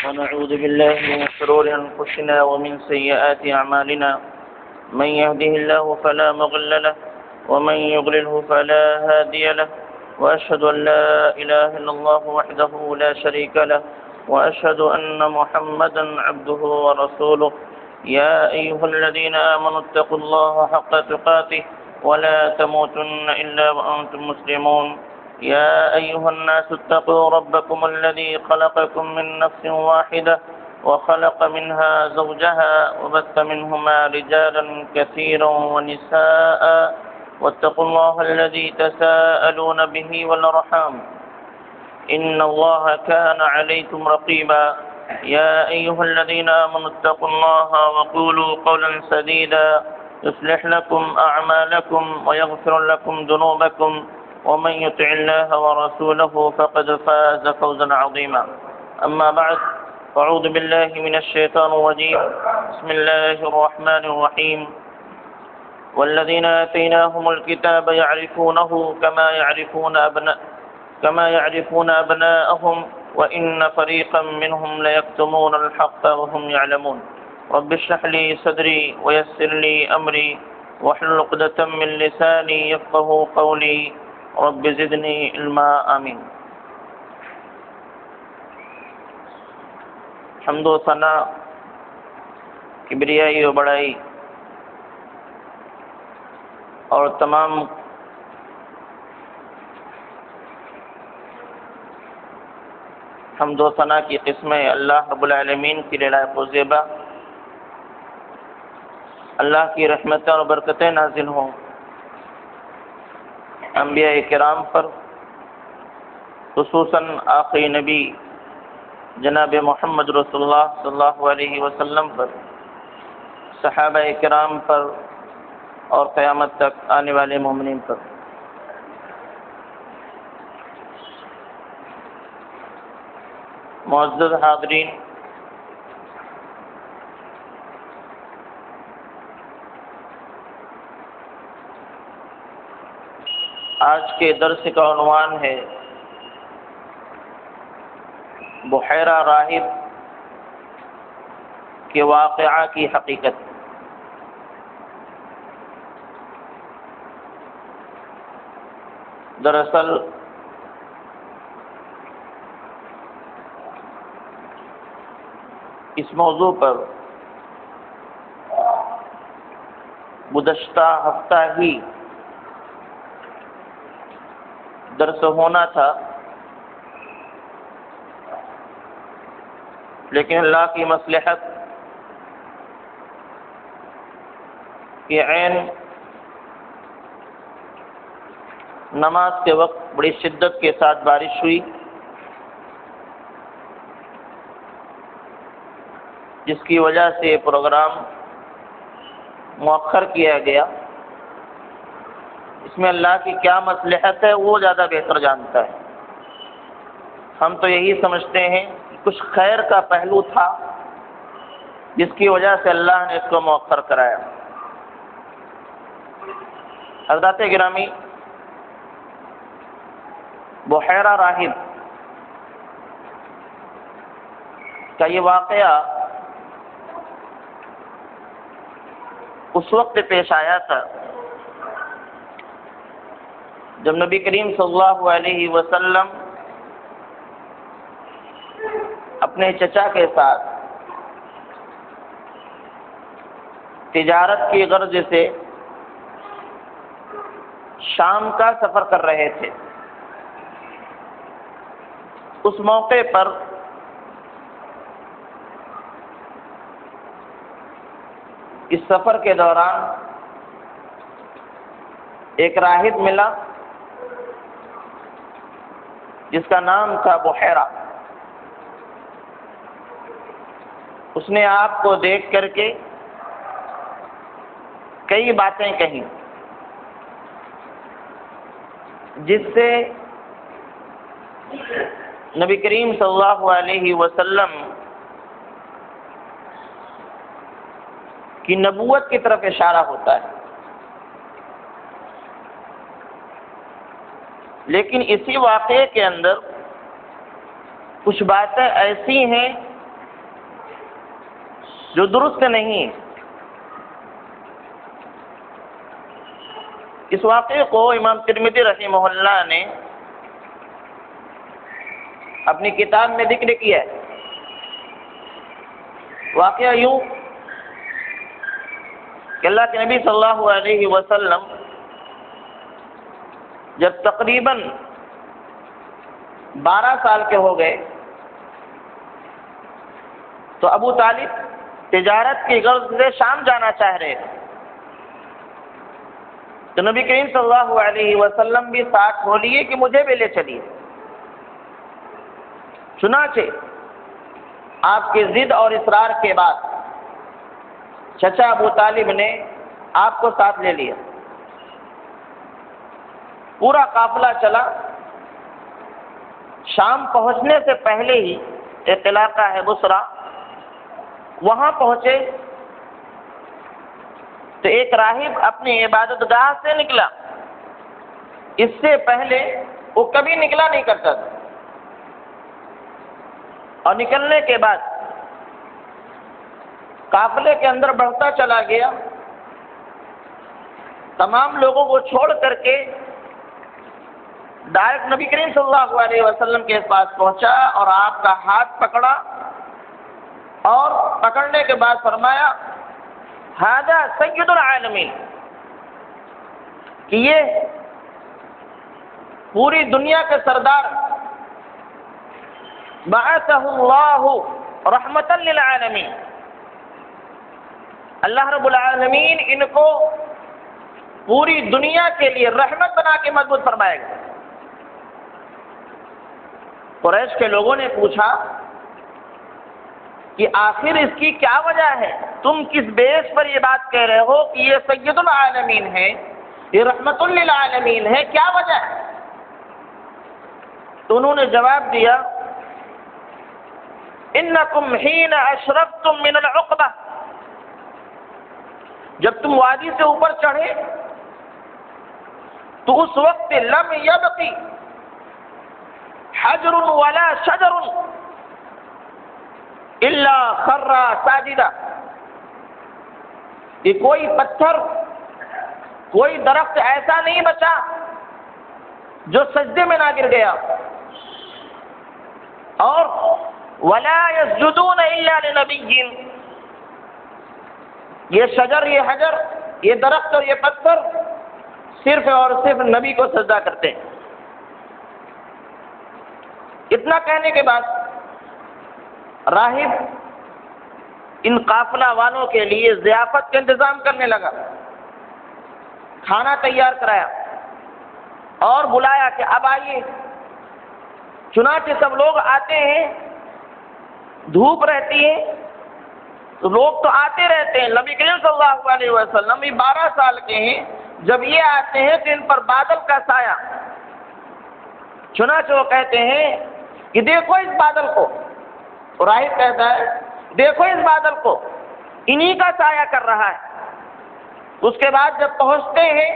ونعوذ بالله من شرور أنفسنا ومن سيئات أعمالنا من يهده الله فلا مضل له ومن يضلله فلا هادي له وأشهد أن لا إله إلا الله وحده لا شريك له وأشهد أن محمدا عبده ورسوله يا أيها الذين آمنوا اتقوا الله حق تقاته ولا تموتن إلا وأنتم مسلمون يا أيها الناس اتقوا ربكم الذي خلقكم من نفس واحدة وخلق منها زوجها وبث منهما رجالا كثيرا ونساء واتقوا الله الذي تساءلون به والأرحام إن الله كان عليكم رقيبا يا أيها الذين آمنوا اتقوا الله وقولوا قولا سديدا يصلح لكم أعمالكم ويغفر لكم ذنوبكم ومن يطع الله ورسوله فقد فاز فوزا عظيما أما بعد فأعوذ بالله من الشيطان الرجيم بسم الله الرحمن الرحيم والذين آتيناهم الكتاب يعرفونه كما يعرفون أبناءهم وإن فريقا منهم ليكتمون الحق وهم يعلمون رب اشرح لي صدري ويسر لي أمري واحلل عقدة من لساني يفقهوا قولي رب زدنی علما آمین۔ حمد و ثنا، کبریائی و بڑائی اور تمام حمد و ثنا کی قسمیں اللہ رب العالمین کی لائق و زیبا، اللہ کی رحمتیں اور برکتیں نازل ہوں انبیاء کرام پر، خصوصاً آخری نبی جناب محمد رسول اللہ صلی اللہ علیہ وسلم پر، صحابہ کرام پر اور قیامت تک آنے والے مومنین پر۔ معزز حاضرین، آج کے درس کا عنوان ہے بحیرہ راہب کے واقعہ کی حقیقت۔ دراصل اس موضوع پر گزشتہ ہفتہ ہی درس ہونا تھا، لیکن اللہ کی مصلحت کی عین نماز کے وقت بڑی شدت کے ساتھ بارش ہوئی، جس کی وجہ سے پروگرام مؤخر کیا گیا۔ اس میں اللہ کی کیا مصلحت ہے وہ زیادہ بہتر جانتا ہے۔ ہم تو یہی سمجھتے ہیں کہ کچھ خیر کا پہلو تھا جس کی وجہ سے اللہ نے اس کو مؤخر کرایا۔ حضرات گرامی، بحیرہ راہب کا یہ واقعہ اس وقت پیش آیا تھا جب نبی کریم صلی اللہ علیہ وسلم اپنے چچا کے ساتھ تجارت کی غرض سے شام کا سفر کر رہے تھے۔ اس موقع پر اس سفر کے دوران ایک راہب ملا جس کا نام تھا بحیرہ۔ اس نے آپ کو دیکھ کر کے کئی باتیں کہیں جس سے نبی کریم صلی اللہ علیہ وسلم کی نبوت کی طرف اشارہ ہوتا ہے۔ لیکن اسی واقعے کے اندر کچھ باتیں ایسی ہیں جو درست نہیں ہیں۔ اس واقعے کو امام ترمذی رحمہ اللہ نے اپنی کتاب میں ذکر کیا ہے۔ واقعہ یوں کہ اللہ کے نبی صلی اللہ علیہ وسلم جب تقریباً 12 سال کے ہو گئے تو ابو طالب تجارت کی غرض سے شام جانا چاہ رہے تھے، تو نبی کریم صلی اللہ علیہ وسلم بھی ساتھ ہو لیے کہ مجھے بھی لے چلیے۔ چنانچہ آپ کی ضد اور اصرار کے بعد چچا ابو طالب نے آپ کو ساتھ لے لیا۔ پورا قافلہ چلا۔ شام پہنچنے سے پہلے ہی ایک علاقہ ہے بصرہ، وہاں پہنچے تو ایک راہب اپنی عبادت گاہ سے نکلا۔ اس سے پہلے وہ کبھی نکلا نہیں کرتا تھا، اور نکلنے کے بعد قافلے کے اندر بڑھتا چلا گیا، تمام لوگوں کو چھوڑ کر کے ڈائریکٹ نبی کریم صلی اللہ علیہ وسلم کے پاس پہنچا اور آپ کا ہاتھ پکڑا، اور پکڑنے کے بعد فرمایا ھذا سید العالمین، کہ یہ پوری دنیا کے سردار بعثہ اللہ رحمتا للعالمین، اللہ رب العالمین ان کو پوری دنیا کے لیے رحمت بنا کے مضبوط فرمائے گا۔ قریش کے لوگوں نے پوچھا کہ آخر اس کی کیا وجہ ہے؟ تم کس بیس پر یہ بات کہہ رہے ہو کہ یہ سید العالمین ہے، یہ رحمت للعالمین ہے، کیا وجہ ہے؟ تو انہوں نے جواب دیا انکم حین اشرفتم من العقبہ، جب تم وادی سے اوپر چڑھے تو اس وقت لم یبقی حجر ولا شجر الا خر ساجدا، کہ کوئی پتھر کوئی درخت ایسا نہیں بچا جو سجدے میں نہ گر گیا، اور ولا یسجدون الا لنبی، یہ شجر یہ حجر یہ درخت اور یہ پتھر صرف اور صرف نبی کو سجدہ کرتے ہیں۔ اتنا کہنے کے بعد راہب ان قافلہ والوں کے لیے ضیافت کا انتظام کرنے لگا، کھانا تیار کرایا اور بلایا کہ اب آئیے۔ چنانچہ سب لوگ آتے ہیں، دھوپ رہتی ہے تو لوگ تو آتے رہتے ہیں، نبی کریم صلی اللہ علیہ وسلم بھی 12 سال کے ہیں، جب یہ آتے ہیں تو ان پر بادل کا سایہ، چنانچہ وہ کہتے ہیں کہ دیکھو اس بادل کو، راہب کہتا ہے دیکھو اس بادل کو، انہی کا سایہ کر رہا ہے۔ اس کے بعد جب پہنچتے ہیں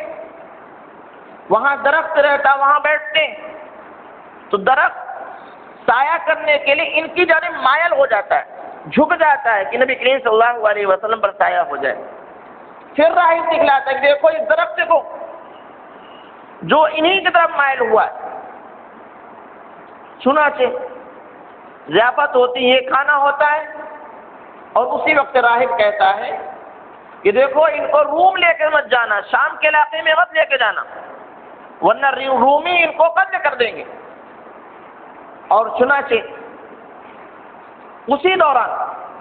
وہاں درخت رہتا، وہاں بیٹھتے ہیں تو درخت سایہ کرنے کے لیے ان کی جانب مائل ہو جاتا ہے، جھک جاتا ہے کہ نبی کریم صلی اللہ علیہ وسلم پر سایہ ہو جائے۔ پھر راہب دکھلاتا ہے کہ دیکھو اس درخت کو جو انہی کی طرف مائل ہوا ہے۔ چنانچہ ضیافت ہوتی ہے، کھانا ہوتا ہے، اور اسی وقت راہب کہتا ہے کہ دیکھو ان کو روم لے کے مت جانا، شام کے علاقے میں مت لے کے جانا، ورنہ رومی ان کو قتل کر دیں گے۔ اور چنانچہ اسی دوران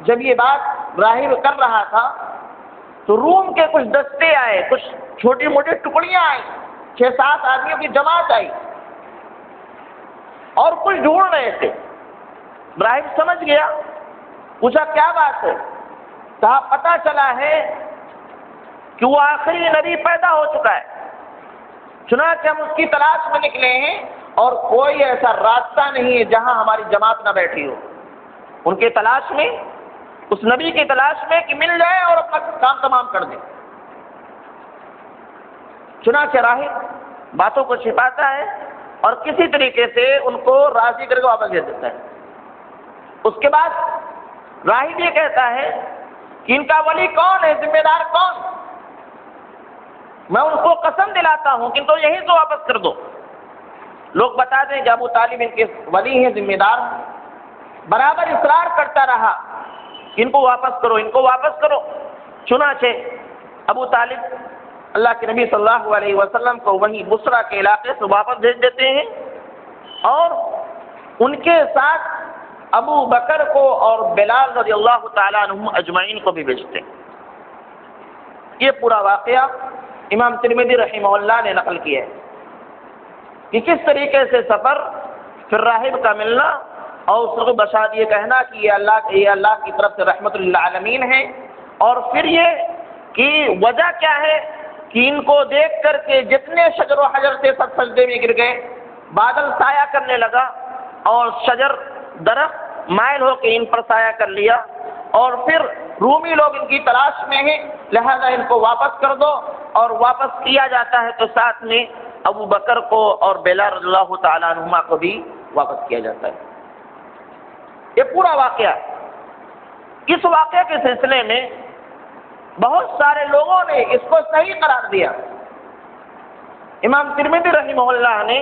جب یہ بات راہب کر رہا تھا تو روم کے کچھ دستے آئے، کچھ چھوٹی موٹی ٹکڑیاں آئیں، 6-7 آدمیوں کی جماعت آئی اور کچھ ڈھونڈ رہے تھے۔ راہب سمجھ گیا، پوچھا کیا بات ہے؟ کہا پتہ چلا ہے کہ وہ آخری نبی پیدا ہو چکا ہے، چنانچہ ہم اس کی تلاش میں نکلے ہیں، اور کوئی ایسا راستہ نہیں ہے جہاں ہماری جماعت نہ بیٹھی ہو۔ ان کی تلاش میں، اس نبی کی تلاش میں کہ مل جائے اور اپنا کام تمام کر دیں۔ چنانچہ راہب باتوں کو چھپاتا ہے اور کسی طریقے سے ان کو راضی کر کے واپس دے دیتا ہے۔ اس کے بعد راہب یہ کہتا ہے کہ ان کا ولی کون ہے، ذمہ دار کون؟ میں ان کو قسم دلاتا ہوں کہ ان کو یہیں سے واپس کر دو۔ لوگ بتا دیں کہ ابو طالب ان کے ولی ہیں، ذمہ دار، برابر اصرار کرتا رہا کہ ان کو واپس کرو، ان کو واپس کرو۔ چنانچہ ابو طالب اللہ کے نبی صلی اللہ علیہ وسلم کو وہیں بصرہ کے علاقے سے واپس بھیج دیتے ہیں اور ان کے ساتھ ابو بکر کو اور بلال رضی اللہ تعالیٰ عنہم اجمعین کو بھی بھیجتے ہیں۔ یہ پورا واقعہ امام ترمذی رحمہ اللہ نے نقل کیا ہے کہ کس طریقے سے سفر، پھر راہب کا ملنا اور اس کو بشارت یہ کہنا کہ یہ اللہ کی طرف سے رحمت للعالمین ہے، اور پھر یہ کہ وجہ کیا ہے کہ ان کو دیکھ کر کے جتنے شجر و حجر سے سب سجدے میں گر گئے، بادل سایہ کرنے لگا اور شجر درخت مائل ہو کے ان پر سایہ کر لیا، اور پھر رومی لوگ ان کی تلاش میں ہیں، لہذا ان کو واپس کر دو، اور واپس کیا جاتا ہے تو ساتھ میں ابو بکر کو اور بلال رضی اللہ تعالیٰ عنہما کو بھی واپس کیا جاتا ہے۔ یہ پورا واقعہ، اس واقعے کے سلسلے میں بہت سارے لوگوں نے اس کو صحیح قرار دیا۔ امام ترمذی رحمہ اللہ نے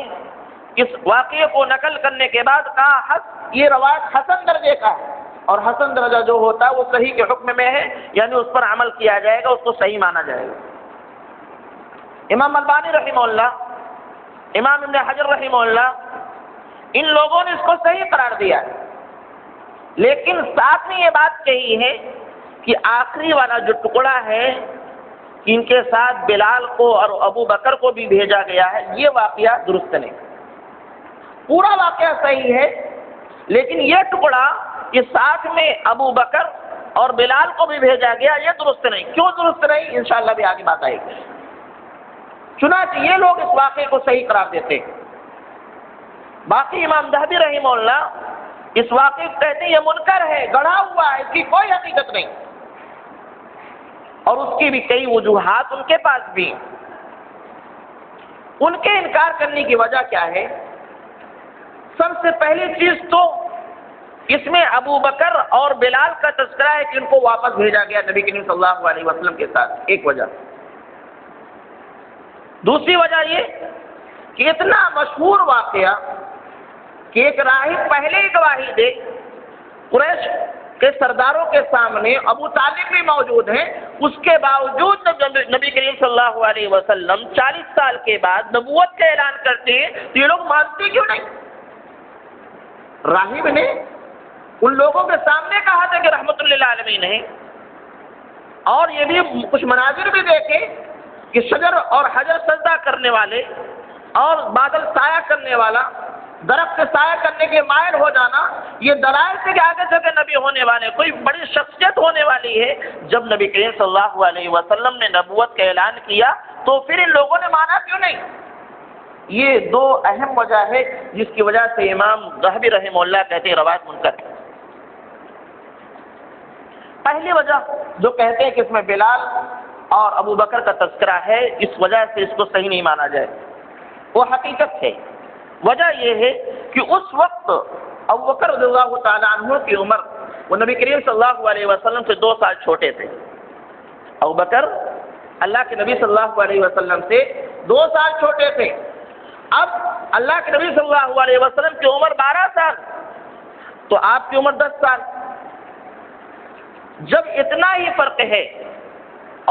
اس واقعے کو نقل کرنے کے بعد کہا یہ روایت حسن درجے کا ہے، اور حسن درجہ جو ہوتا ہے وہ صحیح کے حکم میں ہے، یعنی اس پر عمل کیا جائے گا، اس کو صحیح مانا جائے گا۔ امام البانی رحمہ اللہ، امام ابن حجر رحمہ اللہ، ان لوگوں نے اس کو صحیح قرار دیا ہے، لیکن ساتھ میں یہ بات کہی ہے کہ آخری والا جو ٹکڑا ہے کہ ان کے ساتھ بلال کو اور ابو بکر کو بھی بھیجا گیا ہے، یہ واقعہ درست نہیں۔ پورا واقعہ صحیح ہے، لیکن یہ ٹکڑا کہ ساتھ میں ابو بکر اور بلال کو بھی بھیجا گیا، یہ درست نہیں۔ کیوں درست نہیں؟ انشاءاللہ بھی آگے بات آئے گی۔ چنانچہ یہ لوگ اس واقعے کو صحیح قرار دیتے ہیں۔ باقی امام ذہبی رحمہ اللہ اس واقعے کو کہتے ہیں یہ منکر ہے، گڑھا ہوا ہے، اس کی کوئی حقیقت نہیں، اور اس کی بھی کئی وجوہات ان کے پاس بھی ہیں۔ ان کے انکار کرنے کی وجہ کیا ہے؟ سب سے پہلی چیز تو اس میں ابو بکر اور بلال کا تذکرہ ہے کہ ان کو واپس بھیجا گیا نبی کریم صلی اللہ علیہ وسلم کے ساتھ، ایک وجہ۔ دوسری وجہ یہ کہ اتنا مشہور واقعہ کہ ایک راہب پہلے ہی گواہی دے، قریش کے سرداروں کے سامنے ابو طالب بھی موجود ہیں، اس کے باوجود نبی کریم صلی اللہ علیہ وسلم 40 سال کے بعد نبوت کا اعلان کرتے ہیں، تو یہ لوگ مانتے کیوں نہیں؟ راہب نے ان لوگوں کے سامنے کہا تھا کہ رحمت للعالمین ہے، اور یہ بھی کچھ مناظر بھی دیکھے کہ شجر اور حجر سجدہ کرنے والے اور بادل سایہ کرنے والا، درخت سے سایہ کرنے کے مائل ہو جانا، یہ دلائل سے کہ آگے چل کے نبی ہونے والے، کوئی بڑی شخصیت ہونے والی ہے۔ جب نبی کریم صلی اللہ علیہ وسلم نے نبوت کا اعلان کیا تو پھر ان لوگوں نے مانا کیوں نہیں؟ یہ دو اہم وجہ ہے جس کی وجہ سے امام ذہبی رحمہ اللہ کہتے ہیں روایت منکر ہے۔ پہلی وجہ جو کہتے ہیں کہ اس میں بلال اور ابو بکر کا تذکرہ ہے، اس وجہ سے اس کو صحیح نہیں مانا جائے، وہ حقیقت ہے۔ وجہ یہ ہے کہ اس وقت ابو بکر رضی اللہ تعالیٰ عنہ کی عمر، وہ نبی کریم صلی اللہ علیہ وسلم سے 2 سال چھوٹے تھے۔ ابو بکر اللہ کے نبی صلی اللہ علیہ وسلم سے 2 سال چھوٹے تھے۔ اب اللہ کے نبی صلی اللہ علیہ وسلم کی عمر 12 سال، تو آپ کی عمر 10 سال۔ جب اتنا ہی فرق ہے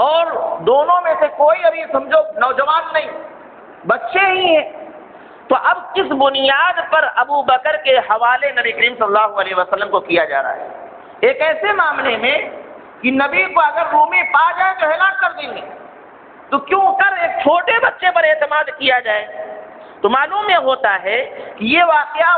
اور دونوں میں سے کوئی ابھی سمجھو نوجوان نہیں، بچے ہی ہیں، تو اب کس بنیاد پر ابو بکر کے حوالے نبی کریم صلی اللہ علیہ وسلم کو کیا جا رہا ہے؟ ایک ایسے معاملے میں کہ نبی کو اگر رومی پا جائے تو ہلاک کر دیں گے، تو کیوں کر ایک چھوٹے بچے پر اعتماد کیا جائے؟ تو معلوم یہ ہوتا ہے کہ یہ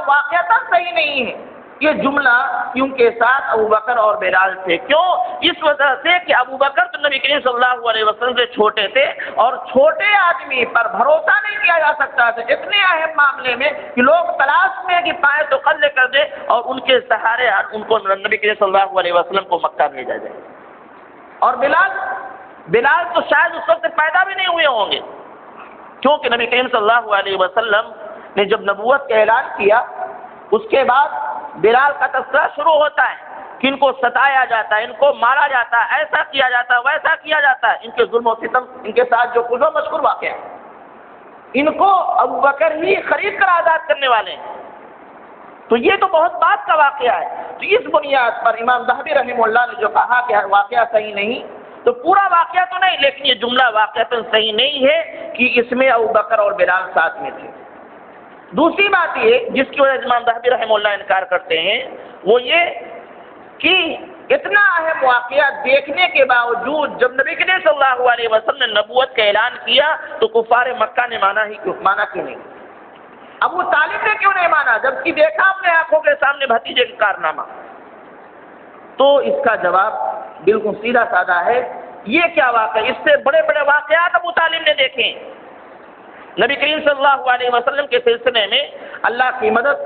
واقعہ صحیح نہیں ہے۔ یہ جملہ کیوں کے ساتھ ابو بکر اور بلال تھے، کیوں؟ اس وجہ سے کہ ابو بکر تو نبی کریم صلی اللہ علیہ وسلم سے چھوٹے تھے، اور چھوٹے آدمی پر بھروسہ نہیں کیا جا سکتا تھا اتنے اہم معاملے میں کہ لوگ تلاش میں کہ پائے تو قتل کر دے، اور ان کے سہارے ان کو نبی کریم صلی اللہ علیہ وسلم کو مکہ بھیجا جائے۔ اور بلال تو شاید اس وقت پیدا بھی نہیں ہوئے ہوں گے، کیونکہ نبی کریم صلی اللہ علیہ وسلم نے جب نبوت کا اعلان کیا، اس کے بعد بلال کا تذکرہ شروع ہوتا ہے کہ ان کو ستایا جاتا ہے، ان کو مارا جاتا ہے، ایسا کیا جاتا ہے، ویسا کیا جاتا ہے، ان کے ظلم و ستم، ان کے ساتھ جو کچھ مشہور واقعہ ہے، ان کو ابو بکر ہی خرید کر آزاد کرنے والے ہیں۔ تو یہ تو بہت بات کا واقعہ ہے۔ تو اس بنیاد پر امام ذہبی رحمہ اللہ نے جو کہا کہ واقعہ صحیح نہیں، تو پورا واقعہ تو نہیں، لیکن یہ جملہ واقعہ تو صحیح نہیں ہے کہ اس میں ابو بکر اور بلال ساتھ میں تھے۔ دوسری بات یہ جس کی وجہ سے امام ذہبی رحمہ اللہ انکار کرتے ہیں وہ یہ کہ اتنا اہم واقعہ دیکھنے کے باوجود جب نبی کریم صلی اللہ علیہ وسلم نے نبوت کا اعلان کیا تو کفار مکہ نے مانا کیوں نہیں؟ ابو طالب نے کیوں نہیں مانا جبکہ دیکھا اپنے آنکھوں کے سامنے بھتیجے کا کارنامہ؟ تو اس کا جواب بالکل سیدھا سادہ ہے، یہ کیا واقعہ، اس سے بڑے بڑے واقعات ابو طالب نے دیکھے۔ نبی کریم صلی اللہ علیہ وسلم کے سلسلے میں اللہ کی مدد،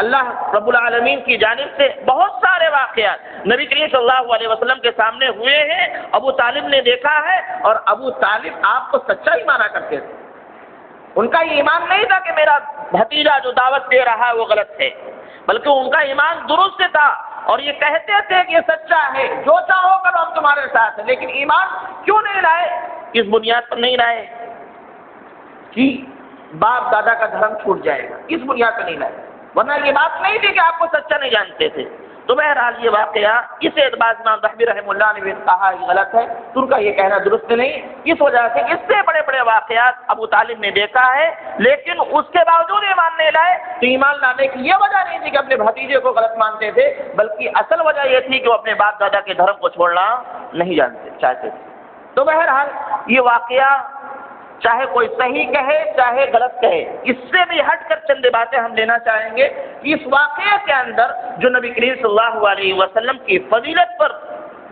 اللہ رب العالمین کی جانب سے بہت سارے واقعات نبی کریم صلی اللہ علیہ وسلم کے سامنے ہوئے ہیں، ابو طالب نے دیکھا ہے، اور ابو طالب آپ کو سچا ہی مانا کرتے تھے۔ ان کا یہ ایمان نہیں تھا کہ میرا بھتیجا جو دعوت دے رہا ہے وہ غلط ہے، بلکہ ان کا ایمان درست تھا، اور یہ کہتے تھے کہ یہ سچا ہے، جو چاہو کرو ہم تمہارے ساتھ ہیں۔ لیکن ایمان کیوں نہیں لائے؟ اس بنیاد پر نہیں لائے کہ باپ دادا کا دھرم چھوٹ جائے گا، اس بنیاد پر نہیں لائے، ورنہ یہ بات نہیں تھی کہ آپ کو سچا نہیں جانتے تھے۔ تو بہرحال یہ واقعہ اس اعتبار سے امام ذہبی رحمہ اللہ نے بھی کہا کہ غلط ہے، تو ان کا یہ کہنا درست نہیں، اس وجہ سے اس سے بڑے بڑے واقعات ابو طالب نے دیکھا ہے، لیکن اس کے باوجود ایمان نہیں لائے۔ تو ایمان لانے کی یہ وجہ نہیں تھی کہ اپنے بھتیجے کو غلط مانتے تھے، بلکہ اصل وجہ یہ تھی کہ وہ اپنے باپ دادا کے دھرم کو چھوڑنا نہیں چاہتے تھے۔ تو بہرحال یہ واقعہ چاہے کوئی صحیح کہے چاہے غلط کہے، اس سے بھی ہٹ کر چند باتیں ہم لینا چاہیں گے کہ اس واقعے کے اندر جو نبی کریم صلی اللہ علیہ وسلم کی فضیلت پر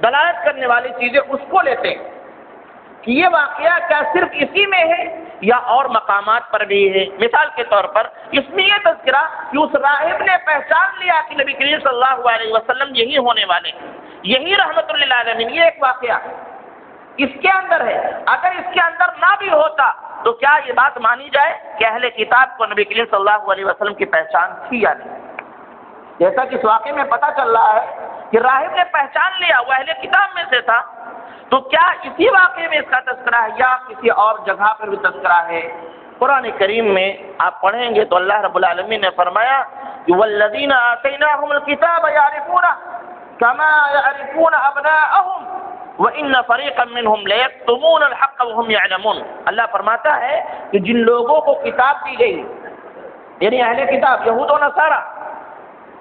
دلالت کرنے والی چیزیں اس کو لیتے ہیں کہ یہ واقعہ کیا صرف اسی میں ہے یا اور مقامات پر بھی ہے۔ مثال کے طور پر اس میں یہ تذکرہ کہ اس راہب نے پہچان لیا کہ نبی کریم صلی اللہ علیہ وسلم یہی ہونے والے ہیں، یہی رحمت للعالمین، یہ ایک واقعہ اس کے اندر ہے۔ اگر اس کے اندر نہ بھی ہوتا تو کیا یہ بات مانی جائے کہ اہل کتاب کو نبی کریم صلی اللہ علیہ وسلم کی پہچان تھی یا نہیں؟ جیسا کہ اس واقعے میں پتہ چل رہا ہے کہ راہب نے پہچان لیا، وہ اہل کتاب میں سے تھا، تو کیا اسی واقعے میں اس کا تذکرہ ہے یا کسی اور جگہ پر بھی تذکرہ ہے؟ قرآن کریم میں آپ پڑھیں گے تو اللہ رب العالمین نے فرمایا کہ والذین آتیناہم الکتاب یعرفونہ کما یعرفون ابناءہم وَإِنَّ فَرِيقًا مِّنْهُمْ لَيَكْتُمُونَ الْحَقَّ وَهُمْ يَعْلَمُونَ۔ اللہ فرماتا ہے کہ جن لوگوں کو کتاب دی گئی، یعنی اہل کتاب یہود و نصارہ،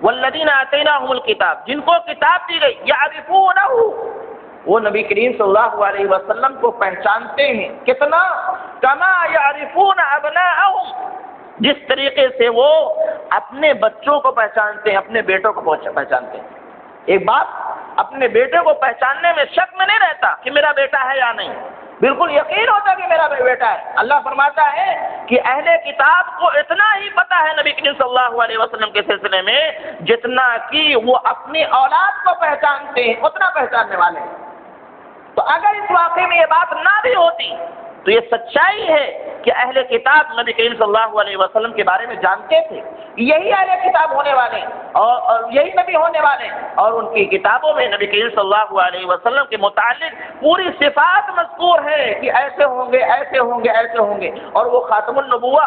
وَالَّذِينَ آتَيْنَاهُمُ الْكِتاب، جن کو کتاب دی گئی، يَعْرِفُونَهُ، وہ نبی کریم صلی اللہ علیہ وسلم کو پہچانتے ہیں، کتنا؟ كَمَا يَعْرِفُونَ أَبْنَاءَهُمْ، جس طریقے سے وہ اپنے بچوں کو پہچانتے ہیں، اپنے بیٹوں کو پہچانتے ہیں۔ ایک باپ اپنے بیٹے کو پہچاننے میں شک میں نہیں رہتا کہ میرا بیٹا ہے یا نہیں، بالکل یقین ہوتا کہ میرا بیٹا ہے۔ اللہ فرماتا ہے کہ اہل کتاب کو اتنا ہی پتہ ہے نبی کریم صلی اللہ علیہ وسلم کے سلسلے میں جتنا کہ وہ اپنی اولاد کو پہچانتے ہیں، اتنا پہچاننے والے ہیں۔ تو اگر اس واقعے میں یہ بات نہ بھی ہوتی تو یہ سچائی ہے کہ اہل کتاب نبی کریم صلی اللہ علیہ وسلم کے بارے میں جانتے تھے، یہی اہل کتاب ہونے والے اور یہی نبی ہونے والے، اور ان کی کتابوں میں نبی کریم صلی اللہ علیہ وسلم کے متعلق پوری صفات مذکور ہے کہ ایسے ہوں گے ایسے ہوں گے ایسے ہوں گے، اور وہ خاتم النبوہ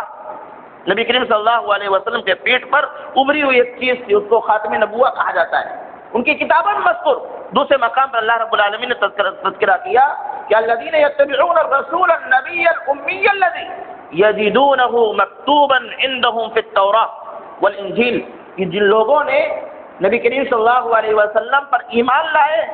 نبی کریم صلی اللہ علیہ وسلم کے پیٹ پر ابری ہوئی ایک چیز تھی، اس کو خاتم نبوہ کہا جاتا ہے، ان کی کتابوں میں مذکور۔ دوسرے مقام پر اللہ رب العالمین نے تذکرہ کیا کہ الذین یتبعون الرسول النبی الامی الذی یجدونہ مکتوبا عندہم فی التوراۃ والانجیل، کہ جن لوگوں نے نبی کریم صلی اللہ علیہ وسلم پر ایمان لائے،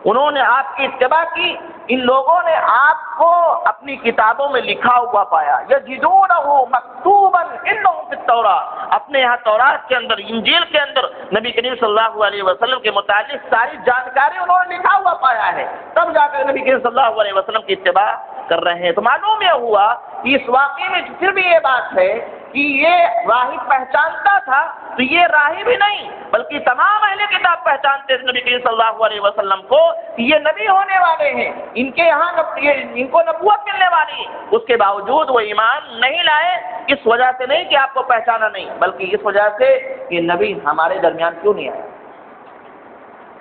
انہوں نے آپ کی اتباع کی، ان لوگوں نے آپ کو اپنی کتابوں میں لکھا ہوا پایا، یجدونہ مکتوبا عندہم فی التوراۃ، اپنے یہاں تورات کے اندر، انجیل کے اندر نبی کریم صلی اللہ علیہ وسلم کے متعلق ساری جانکاری انہوں نے لکھا ہوا پایا ہے، تب جا کر نبی کریم صلی اللہ علیہ وسلم کی اتباع کر رہے ہیں۔ تو معلوم یہ ہوا کہ اس واقعے میں پھر بھی یہ بات ہے کہ یہ راہب پہچانتا تھا تو یہ راہب ہی نہیں بلکہ تمام اہل کتاب پہچانتے تھے نبی کریم صلی اللہ علیہ وسلم کو کہ یہ نبی ہونے والے ہیں، ان کے یہاں ان کو نبوت ملنے والی ہے، اس کے باوجود وہ ایمان نہیں لائے، اس وجہ سے نہیں کہ آپ کو پہچانا نہیں بلکہ اس وجہ سے کہ نبی ہمارے درمیان کیوں نہیں آیا،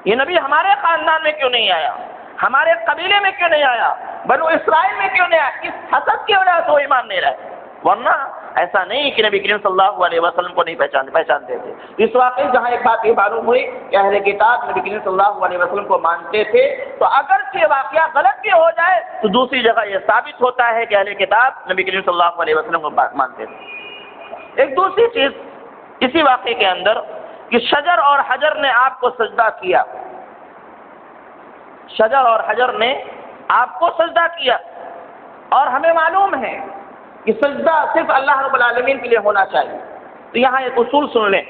یہ نبی ہمارے خاندان میں کیوں نہیں آیا، ہمارے قبیلے میں کیوں نہیں آیا، بنو اسرائیل میں کیوں نہیں آیا، اس حسد کی وجہ سے وہ ایمان نہیں رہے، ورنہ ایسا نہیں کہ نبی کریم صلی اللہ علیہ وسلم کو نہیں پہچانتے تھے۔ اس واقعے جہاں ایک بات یہ معلوم ہوئی کہ اہل کتاب نبی کریم صلی اللہ علیہ وسلم کو مانتے تھے، تو اگر یہ واقعہ غلط بھی ہو جائے تو دوسری جگہ یہ ثابت ہوتا ہے کہ اہل کتاب نبی کریم صلی اللہ علیہ وسلم کو مانتے تھے۔ ایک دوسری چیز اسی واقعے کے اندر کہ شجر اور حجر نے آپ کو سجدہ کیا، شجر اور حجر نے آپ کو سجدہ کیا، اور ہمیں معلوم ہے کہ سجدہ صرف اللہ رب العالمین کے لیے ہونا چاہیے۔ تو یہاں ایک اصول سن لیں،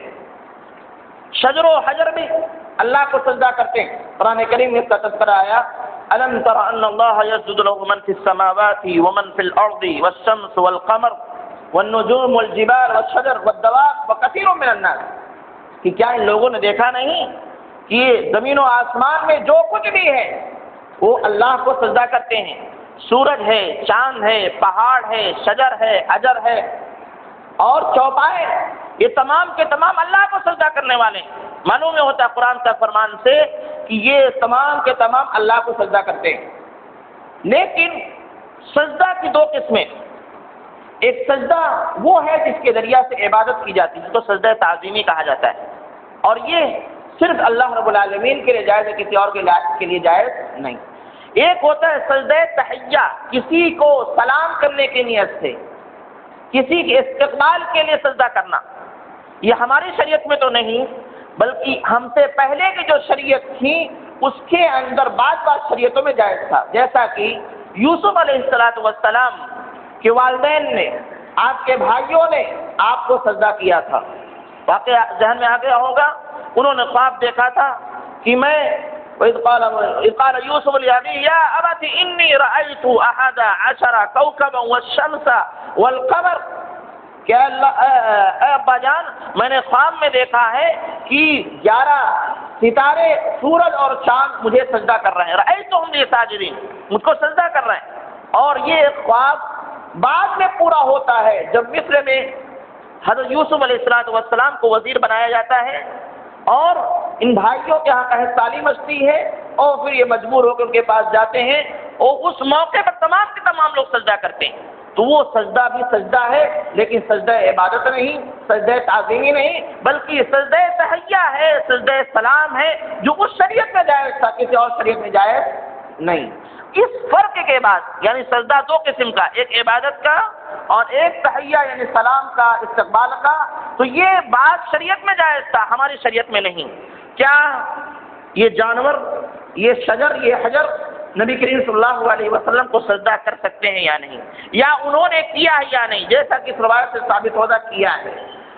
شجر و حجر بھی اللہ کو سجدہ کرتے ہیں۔ قرآن کریم میں اس کا تذکرہ آیا، أَلَمْ تَرَ أَنَّ اللَّهَ يَسْجُدُ لَهُ مَنْ فِي السَّمَاوَاتِ وَمَنْ فِي الْأَرْضِ وَالشَّمْسُ وَالْقَمَرُ وَالنُّجُومُ وَالْجِبَالُ وَالشَّجَرُ وَالدَّوَابُ وَكَثِيرٌ مِّنَ النَّاسِ کہ کیا ان لوگوں نے دیکھا نہیں کہ یہ زمین و آسمان میں جو کچھ بھی ہے وہ اللہ کو سجدہ کرتے ہیں، سورج ہے، چاند ہے، پہاڑ ہے، شجر ہے، حجر ہے اور چوپائے، یہ تمام کے تمام اللہ کو سجدہ کرنے والے ہیں۔ معلوم ہوتا ہے قرآن کا فرمان سے کہ یہ تمام کے تمام اللہ کو سجدہ کرتے ہیں۔ لیکن سجدہ کی دو قسمیں، ایک سجدہ وہ ہے جس کے ذریعہ سے عبادت کی جاتی ہے، جس کو سجدہ تعظیمی کہا جاتا ہے، اور یہ صرف اللہ رب العالمین کے لیے جائز ہے، کسی اور کے لیے جائز نہیں۔ ایک ہوتا ہے سجدہ تحیہ، کسی کو سلام کرنے کی نیت سے، کسی کے استقبال کے لیے سجدہ کرنا، یہ ہماری شریعت میں تو نہیں بلکہ ہم سے پہلے کی جو شریعت تھی اس کے اندر بعض شریعتوں میں جائز تھا، جیسا کہ یوسف علیہ السلام کے والدین نے، آپ کے بھائیوں نے آپ کو سجدہ کیا تھا۔ واقعہ ذہن میں آ گیا ہوگا، انہوں نے خواب دیکھا تھا کہ میں وَإِذْ قَالَ يُوسُفُ لِأَبِيهِ يَا أَبَتِ إِنِّي رَأَيْتُ أَحَدَ عَشَرَ كَوْكَبًا وَالشَّمْسَ وَالْقَمَرَ کہ اے ابا جان، میں نے خواب میں دیکھا ہے کہ 11 ستارے، سورج اور چاند مجھے سجدہ کر رہے ہیں، رَأَيْتُهُمْ لِي سَاجِدِينَ، مجھ کو سجدہ کر رہے ہیں۔ اور یہ خواب بعد میں پورا ہوتا ہے جب مصر میں حضرت یوسف علیہ السلام کو وزیر بنایا جاتا ہے اور ان بھائیوں کے ہاں قحط سالی مچتی ہے اور پھر یہ مجبور ہو کے ان کے پاس جاتے ہیں، اور اس موقع پر تمام کے تمام لوگ سجدہ کرتے ہیں۔ تو وہ سجدہ بھی سجدہ ہے، لیکن سجدہ عبادت نہیں، سجدہ تعظیمی نہیں، بلکہ سجدہ تحیہ ہے، سجدہ سلام ہے، جو اس شریعت میں جائز تھا، کسی اور شریعت میں جائز نہیں۔ اس فرق کے بعد یعنی سجدہ دو قسم کا، ایک عبادت کا اور ایک تحیہ یعنی سلام کا، استقبال کا، تو یہ بات شریعت میں جائز تھا، ہماری شریعت میں نہیں۔ کیا یہ جانور، یہ شجر، یہ حجر نبی کریم صلی اللہ علیہ وسلم کو سجدہ کر سکتے ہیں یا نہیں، یا انہوں نے کیا ہے یا نہیں، جیسا کہ اس روایت سے ثابت ہوتا کیا ہے۔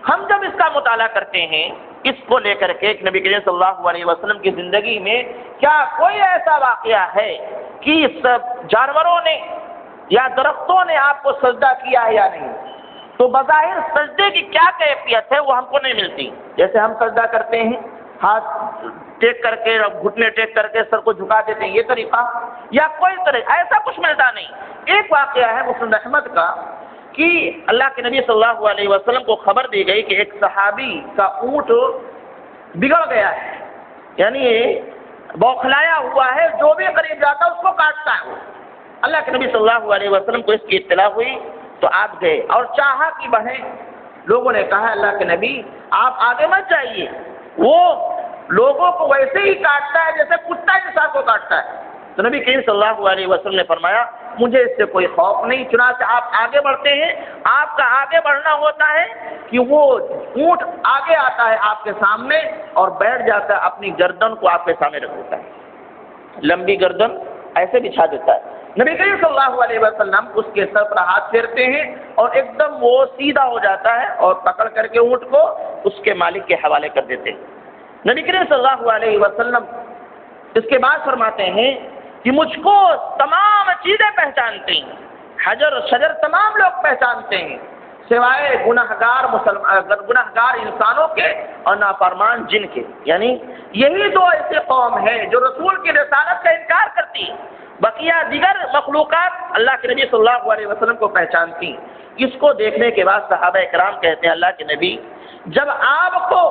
ہم جب اس کا مطالعہ کرتے ہیں اس کو لے کر کے نبی کریم صلی اللہ علیہ وسلم کی زندگی میں کیا کوئی ایسا واقعہ ہے کہ سب جانوروں نے یا درختوں نے آپ کو سجدہ کیا ہے یا نہیں، تو بظاہر سجدے کی کیا کیفیت ہے وہ ہم کو نہیں ملتی۔ جیسے ہم سجدہ کرتے ہیں، ہاتھ ٹیک کر کے، گھٹنے ٹیک کر کے سر کو جھکا دیتے ہیں، یہ طریقہ یا کوئی طریقہ ایسا کچھ ملتا نہیں۔ ایک واقعہ ہے مسند احمد کا کہ اللہ کے نبی صلی اللہ علیہ وسلم کو خبر دی گئی کہ ایک صحابی کا اونٹ بگڑ گیا ہے، یعنی بوکھلایا ہوا ہے، جو بھی قریب جاتا ہے اس کو کاٹتا ہے۔ اللہ کے نبی صلی اللہ علیہ وسلم کو اس کی اطلاع ہوئی تو آپ گئے اور چاہا کہ بڑھیں۔ لوگوں نے کہا اللہ کے نبی آپ آگے مت جائیے، وہ لوگوں کو ویسے ہی کاٹتا ہے جیسے کتا انسان کو کاٹتا ہے۔ تو نبی کریم صلی اللہ علیہ وسلم نے فرمایا مجھے اس سے کوئی خوف نہیں، چنانچہ آپ آگے بڑھتے ہیں۔ آپ کا آگے بڑھنا ہوتا ہے کہ وہ اونٹ آگے آتا ہے آپ کے سامنے اور بیٹھ جاتا ہے، اپنی گردن کو آپ کے سامنے رکھ دیتا ہے، لمبی گردن ایسے بچھا دیتا ہے۔ نبی کریم صلی اللہ علیہ وسلم اس کے سر پر ہاتھ پھیرتے ہیں اور ایک دم وہ سیدھا ہو جاتا ہے اور پکڑ کر کے اونٹ کو اس کے مالک کے حوالے کر دیتے ہیں۔ نبی کریم صلی اللہ علیہ وسلم اس کے بعد فرماتے ہیں کہ مجھ کو تمام چیزیں پہچانتے ہیں، حجر شجر تمام لوگ پہچانتے ہیں، سوائے گناہگار انسانوں کے اور نافرمان جن کے. یعنی یہی دو ایسے قوم ہیں جو رسول کی رسالت کا انکار کرتی ہیں. بقیہ دیگر مخلوقات اللہ کے نبی صلی اللہ علیہ وسلم کو پہچانتی. اس کو دیکھنے کے بعد صحابہ کرام کہتے ہیں اللہ کے نبی جب آپ کو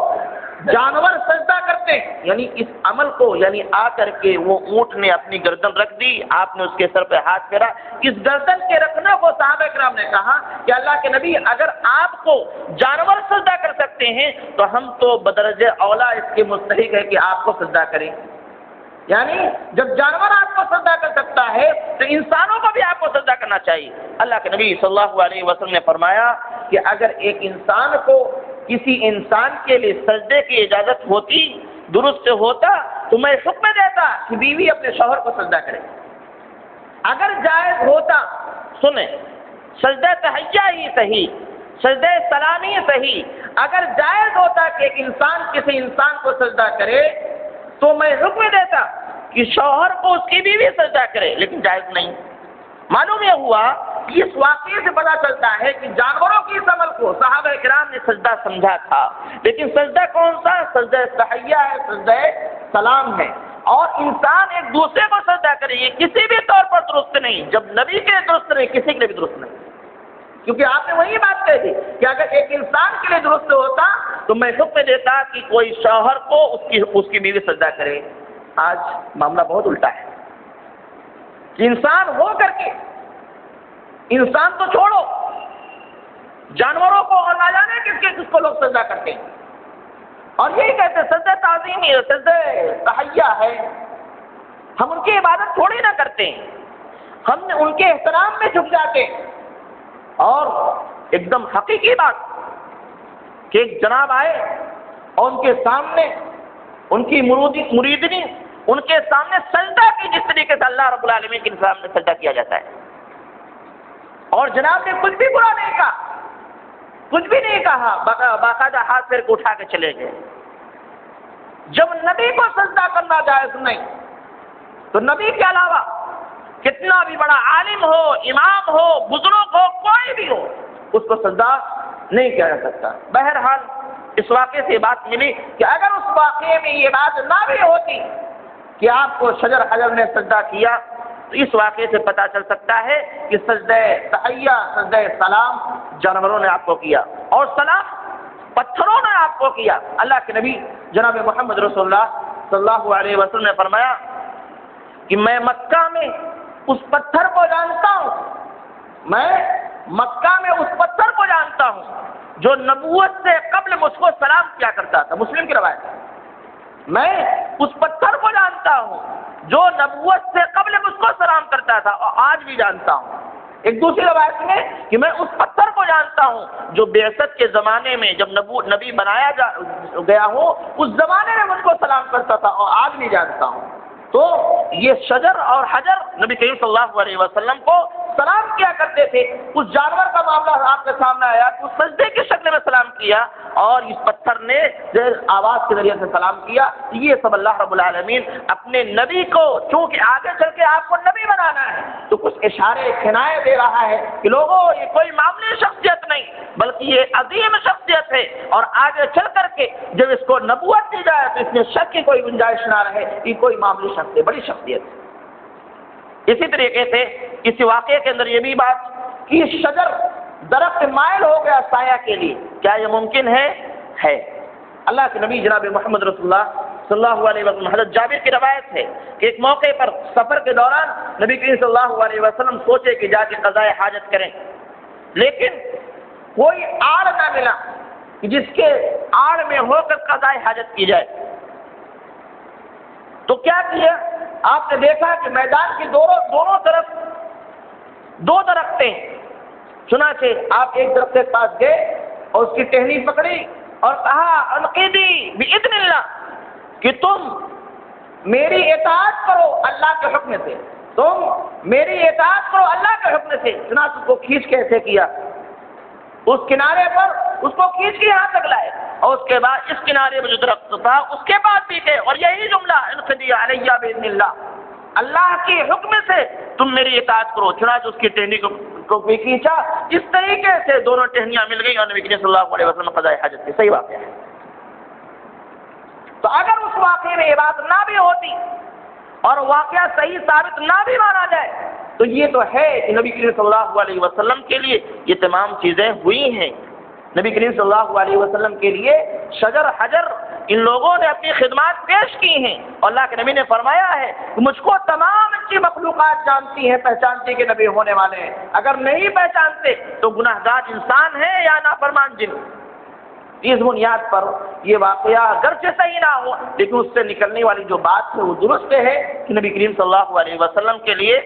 جانور سجدہ کرتے ہیں، یعنی اس عمل کو، یعنی آ کر کے وہ اونٹ نے اپنی گردن رکھ دی، آپ نے اس کے سر پہ ہاتھ پھیرا، اس گردن کے رکھنے کو صحابہ کرام نے کہا کہ اللہ کے نبی اگر آپ کو جانور سجدہ کر سکتے ہیں تو ہم تو بدرجہ اولا اس کے مستحق ہے کہ آپ کو سجدہ کریں. یعنی جب جانور آپ کو سجدہ کر سکتا ہے تو انسانوں کو بھی آپ کو سجدہ کرنا چاہیے. اللہ کے نبی صلی اللہ علیہ وسلم نے فرمایا کہ اگر ایک انسان کو کسی انسان کے لیے سجدے کی اجازت ہوتی، درست ہوتا، تو میں حکم دیتا کہ بیوی اپنے شوہر کو سجدہ کرے. اگر جائز ہوتا، سنیں، سجدہ تحیہ ہی صحیح، سجدہ سلام ہی صحیح، اگر جائز ہوتا کہ ایک انسان کسی انسان کو سجدہ کرے تو میں حکم دیتا کہ شوہر کو اس کی بیوی سجدہ کرے، لیکن جائز نہیں. معلوم یہ ہوا کہ اس واقعے سے پتہ چلتا ہے کہ جانوروں کی اس عمل کو صحابہ کرام نے سجدہ سمجھا تھا، لیکن سجدہ کون سا؟ سجدہ تحیہ ہے، سجدہ سلام ہے. اور انسان ایک دوسرے کو سجدہ کرے یہ کسی بھی طور پر درست نہیں. جب نبی کے لیے درست نہیں، کسی کے لیے بھی درست نہیں. کیونکہ آپ نے وہی بات کہی تھی کہ اگر ایک انسان کے لیے درست ہوتا تو میں حکم دیتا کہ کوئی شوہر کو اس کی بیوی سجدہ کرے. آج معاملہ بہت الٹا ہے کہ انسان ہو کر کے، انسان تو چھوڑو، جانوروں کو اور نہ جانے کس کو لوگ سجدہ کرتے ہیں. اور یہی کہتے ہیں سجدہ تعظیمی ہے، سجدہ تحیہ ہے. ہم ان کی عبادت تھوڑی نہ کرتے ہیں، ہم ان کے احترام میں جھک جاتے ہیں. اور ایک دم حقیقی بات کہ ایک جناب آئے اور ان کے سامنے ان کی مریدنی ان کے سامنے سجدہ کی، جس طریقے سے اللہ رب العالمین کے سامنے سجدہ کیا جاتا ہے. اور جناب نے کچھ بھی برا نہیں کہا، کچھ بھی نہیں کہا، باقاعدہ ہاتھ پھیر کے اٹھا کے چلے گئے. جب نبی کو سجدہ کرنا جائز نہیں تو نبی کے علاوہ کتنا بھی بڑا عالم ہو، امام ہو، بزرگ ہو، کوئی بھی ہو، اس کو سجدہ نہیں کیا جا سکتا. بہرحال اس واقعے سے یہ بات ملی کہ اگر اس واقعے میں یہ بات نہ بھی ہوتی کہ آپ کو شجر حجر نے سجدہ کیا تو اس واقعے سے پتہ چل سکتا ہے کہ سجدہ تحیہ، سجدہ سلام جانوروں نے آپ کو کیا اور سلام پتھروں نے آپ کو کیا. اللہ کے نبی جناب محمد رسول اللہ صلی اللہ علیہ وسلم نے فرمایا کہ میں مکہ میں اس پتھر کو جانتا ہوں، میں مکہ میں اس پتھر کو جانتا ہوں جو نبوت سے قبل مجھ کو سلام کیا کرتا تھا. مسلم کی روایت ہے. میں اس پتھر کو جانتا ہوں جو نبوت سے قبل مجھ کو سلام کرتا تھا اور آج بھی جانتا ہوں. ایک دوسری روایت میں کہ میں اس پتھر کو جانتا ہوں جو بعثت کے زمانے میں جب نبی بنایا گیا ہو اس زمانے میں مجھ کو سلام کرتا تھا اور آج بھی جانتا ہوں. تو یہ شجر اور حجر نبی کریم صلی اللہ علیہ وسلم کو سلام کیا کرتے تھے. اس جانور کا معاملہ آپ کے سامنے آیا تو سجدے کی شکل میں سلام کیا اور اس پتھر نے آواز کے ذریعے سے سلام کیا. یہ سب اللہ رب العالمین اپنے نبی کو، چونکہ آگے چل کے آپ کو نبی بنانا ہے تو کچھ اشارے کنائے دے رہا ہے کہ لوگوں یہ کوئی معمولی شخصیت نہیں بلکہ یہ عظیم شخصیت ہے. اور آگے چل کر کے جب اس کو نبوت دی جائے تو اس میں شک کی کوئی گنجائش نہ رہے. یہ کوئی معمولی شخصیت، بڑی شخصیت ہے. اسی طریقے سے اسی واقعے کے اندر یہ بھی بات کہ شجر درخت مائل ہو گیا سایہ کے لیے، کیا یہ ممکن ہے؟ اللہ کے نبی جناب محمد رسول اللہ صلی اللہ علیہ وسلم، حضرت جابر کی روایت ہے کہ ایک موقع پر سفر کے دوران نبی کریم صلی اللہ علیہ وسلم سوچے کہ جا کے قضاء حاجت کریں، لیکن کوئی آڑ نہ ملا جس کے آڑ میں ہو کر قضاء حاجت کی جائے. تو کیا کیا؟ آپ نے دیکھا کہ میدان کی دونوں طرف دو درخت ہیں. چنانچہ آپ ایک درخت کے پاس گئے اور اس کی ٹہنی پکڑی اور کہا انقیدی باذن اللہ کہ تم میری اطاعت کرو اللہ کے حکم سے، تم میری اطاعت کرو اللہ کے حکم سے. چنانچہ اس کو کھینچ کے ایسے کیا، اس کنارے پر اس کو کھینچ کے یہاں تک لائے اور اس کے بعد اس کنارے میں جو درخت تھا اس کے بعد بھی گئے اور یہی جملہ انقضی علیہ باذن اللہ اللہ کے حکم سے تم میری اطاعت کرو، چنانچہ اس کی ٹہنی کو کھینچا، اس طریقے سے دونوں ٹہنیاں مل گئی اور نبی کریم صلی اللہ علیہ وسلم قضاء حاجت کی۔ صحیح واقعہ ہے۔ تو اگر اس واقعے میں یہ بات نہ بھی ہوتی اور واقعہ صحیح ثابت نہ بھی مانا جائے تو یہ تو ہے کہ نبی کریم صلی اللہ علیہ وسلم کے لیے یہ تمام چیزیں ہوئی ہیں۔ نبی کریم صلی اللہ علیہ وسلم کے لیے شجر حجر ان لوگوں نے اپنی خدمات پیش کی ہیں، اور اللہ کے نبی نے فرمایا ہے کہ مجھ کو تمام کی مخلوقات جانتی ہیں، پہچانتی کہ نبی ہونے والے ہیں، اگر نہیں پہچانتے تو گناہ گار انسان ہے یا نافرمان جن۔ اس بنیاد پر یہ واقعہ اگرچہ صحیح نہ ہو لیکن اس سے نکلنے والی جو بات ہے وہ درست ہے کہ نبی کریم صلی اللہ علیہ وسلم کے لیے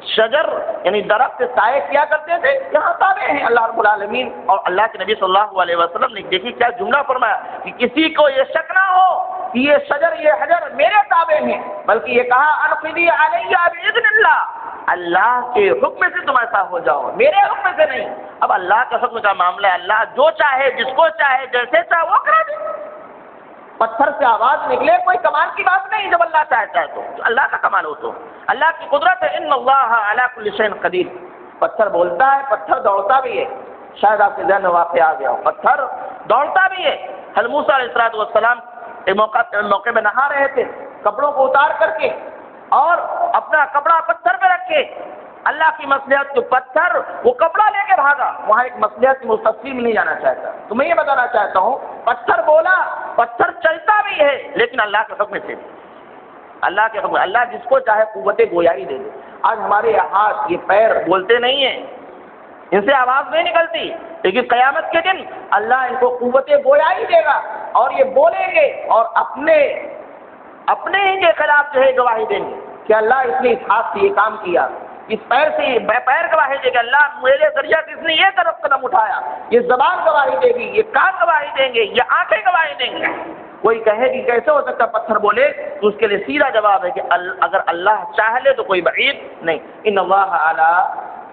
شجر یعنی درخت سائے کیا کرتے تھے، یہاں تابع ہیں اللہ رب العالمین اور اللہ کے نبی صلی اللہ علیہ وسلم نے دیکھی کیا جملہ فرمایا کہ کسی کو یہ شک نہ ہو کہ یہ شجر یہ حجر میرے تابع ہیں، بلکہ یہ کہا انقضی علیہ باذن اللہ، اللہ کے حکم سے تم ایسا ہو جاؤ، میرے حکم سے نہیں۔ اب اللہ کے حکم کا معاملہ ہے، اللہ جو چاہے جس کو چاہے جیسے چاہے وہ کرا دے۔ پتھر سے آواز نکلے کوئی کمال کی بات نہیں، جب اللہ چاہتا ہے تو اللہ کا کمال ہو تو اللہ کی قدرت ہے۔ ان اللہ علی کل شیء قدیر۔ پتھر بولتا ہے، پتھر دوڑتا بھی ہے، شاید آپ کے ذہن میں واقعہ آ گیا ہو، پتھر دوڑتا بھی ہے۔ حضرت موسیٰ علیہ السلام ایک موقع میں نہا رہے تھے، کپڑوں کو اتار کر کے اور اپنا کپڑا پتھر پہ رکھے، اللہ کی مصلحت تو پتھر وہ کپڑا لے کے بھاگا، وہاں ایک مصلحت مستفسر نہیں جانا چاہتا۔ تو میں یہ بتانا چاہتا ہوں پتھر بولا، پتھر چلتا بھی ہے لیکن اللہ کے حکم سے، اللہ کے حکم، اللہ جس کو چاہے قوت گویائی دے دے۔ آج ہمارے ہاتھ یہ پیر بولتے نہیں ہیں، ان سے آواز نہیں نکلتی، لیکن قیامت کے دن اللہ ان کو قوت گویائی دے گا اور یہ بولیں گے اور اپنے ہی کے خلاف جو ہے گواہی دیں گے کہ اللہ اس نے اس ہاتھ سے یہ کام کیا، اس پیر سے پیر گواہی دے گا، اللہ میرے ذریعہ کس نے یہ طرف قدم اٹھایا، یہ زبان گواہی دے گی، یہ کان گواہی دیں گے، یہ آنکھیں گواہی دیں گے۔ کوئی کہے کہ کیسے ہو سکتا پتھر بولے، تو اس کے لیے سیدھا جواب ہے کہ اگر اللہ چاہ لے تو کوئی بعید نہیں، ان اللہ علی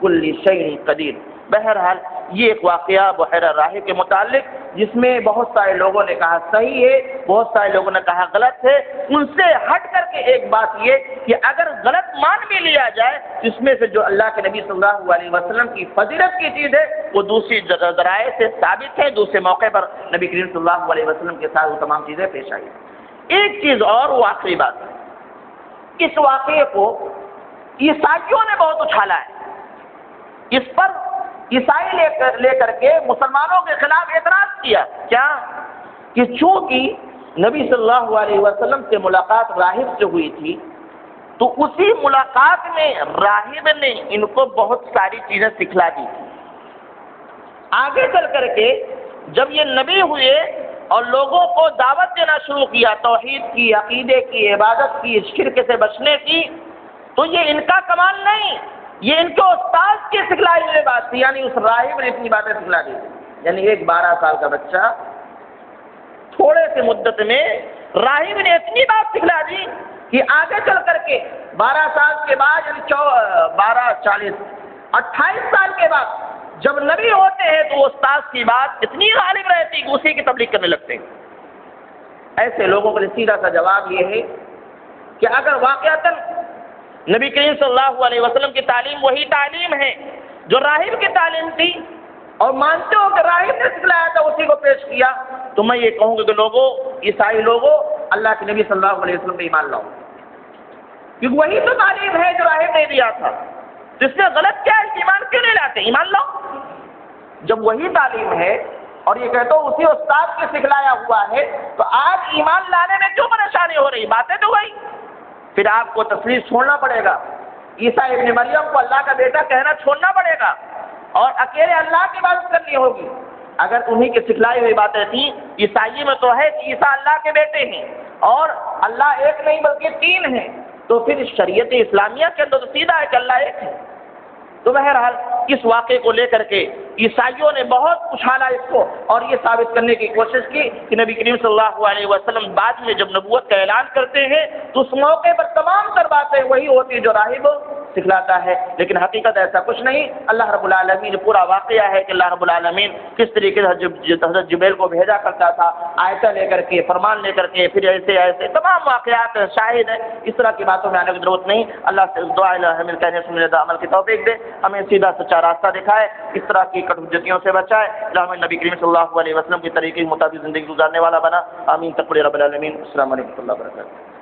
کل شیء قدیر۔ بہرحال یہ ایک واقعہ بحیرہ راہب کے متعلق جس میں بہت سارے لوگوں نے کہا صحیح ہے، بہت سارے لوگوں نے کہا غلط ہے، ان سے ہٹ کر کے ایک بات یہ کہ اگر غلط مان بھی لیا جائے تو اس میں سے جو اللہ کے نبی صلی اللہ علیہ وسلم کی فضیلت کی چیز ہے وہ دوسری ذرائع سے ثابت ہے، دوسرے موقع پر نبی کریم صلی اللہ علیہ وسلم کے ساتھ وہ تمام چیزیں پیش آئی۔ ایک چیز اور، وہ آخری بات، اس واقعے کو عیسائیوں نے بہت اچھالا ہے، اس پر عیسائی لے کر کے مسلمانوں کے خلاف اعتراض کیا، کیا کہ چونکہ نبی صلی اللہ علیہ وسلم سے ملاقات راہب سے ہوئی تھی تو اسی ملاقات میں راہب نے ان کو بہت ساری چیزیں سکھلا دی تھی، آگے چل کر کے جب یہ نبی ہوئے اور لوگوں کو دعوت دینا شروع کیا توحید کی، عقیدے کی، عبادت کی، شرک سے بچنے کی، تو یہ ان کا کمال نہیں، یہ ان کے استاد کی سکھلائی ہوئی بات تھی، یعنی اس راہب نے اتنی باتیں سکھلا دی تھی۔ یعنی ایک 12 سال کا بچہ تھوڑے سے مدت میں راہب نے اتنی بات سکھلا دی کہ آگے چل کر کے 12 سال کے بعد یعنی 12 40 28 سال کے بعد جب نبی ہوتے ہیں تو استاد کی بات اتنی غالب رہتی کہ اسی کی تبلیغ کرنے لگتے ہیں۔ ایسے لوگوں کے لیے سیدھا سا جواب یہ ہے کہ اگر واقعتاً نبی کریم صلی اللہ علیہ وسلم کی تعلیم وہی تعلیم ہے جو راہب کی تعلیم تھی اور مانتے ہو کہ راہب نے سکھلایا تھا اسی کو پیش کیا، تو میں یہ کہوں گا کہ لوگوں، عیسائی لوگوں، اللہ کے نبی صلی اللہ علیہ وسلم پہ ایمان لاؤ، کیونکہ وہی تو تعلیم ہے جو راہب نے دیا تھا، تو اس میں غلط کیا ہے؟ ایمان کیوں نہیں لاتے؟ ایمان لاؤ۔ جب وہی تعلیم ہے اور یہ کہتے ہو اسی استاد کے سکھلایا ہوا ہے تو آج ایمان لانے میں کیوں پریشانی ہو رہی؟ باتیں تو وہی، پھر آپ کو تسلیم چھوڑنا پڑے گا، عیسیٰ ابن مریم کو اللہ کا بیٹا کہنا چھوڑنا پڑے گا اور اکیلے اللہ کی عبادت کرنی ہوگی۔ اگر انہی کی سکھلائی ہوئی باتیں تھیں، عیسائی میں تو ہے کہ عیسیٰ اللہ کے بیٹے ہیں اور اللہ ایک نہیں بلکہ 3 ہیں، تو پھر شریعت اسلامیہ کے اندر تو سیدھا ہے کہ اللہ ایک ہے۔ تو بہرحال اس واقعے کو لے کر کے عیسائیوں نے بہت اچھالا اس کو اور یہ ثابت کرنے کی کوشش کی کہ نبی کریم صلی اللہ علیہ وسلم بعد میں جب نبوت کا اعلان کرتے ہیں تو اس موقع پر تمام تر باتیں وہی ہوتی جو راہب سکھلاتا ہے، لیکن حقیقت ایسا کچھ نہیں۔ اللہ رب العالمین پورا واقعہ ہے کہ اللہ رب العالمین کس طریقے سے حضرت جبریل کو بھیجا کرتا تھا، آیتیں لے کر کے، فرمان لے کر کے، پھر ایسے ایسے تمام واقعات شاہد ہیں۔ اس طرح کی باتوں میں آنے کی ضرورت نہیں۔ اللہ سے دعا ہے ہمیں کہنے سننے عمل کی توفیق دے، ہمیں سیدھا سچا راستہ دکھائے، اس طرح کی کٹ حجتیوں سے بچائے، ہمیں نبی کریم صلی اللہ علیہ وسلم کے طریقے کے مطابق زندگی گزارنے والا بنا۔ آمین تقبل رب العالمین۔ السلام علیکم و رحمۃ اللہ وبرکاتہ۔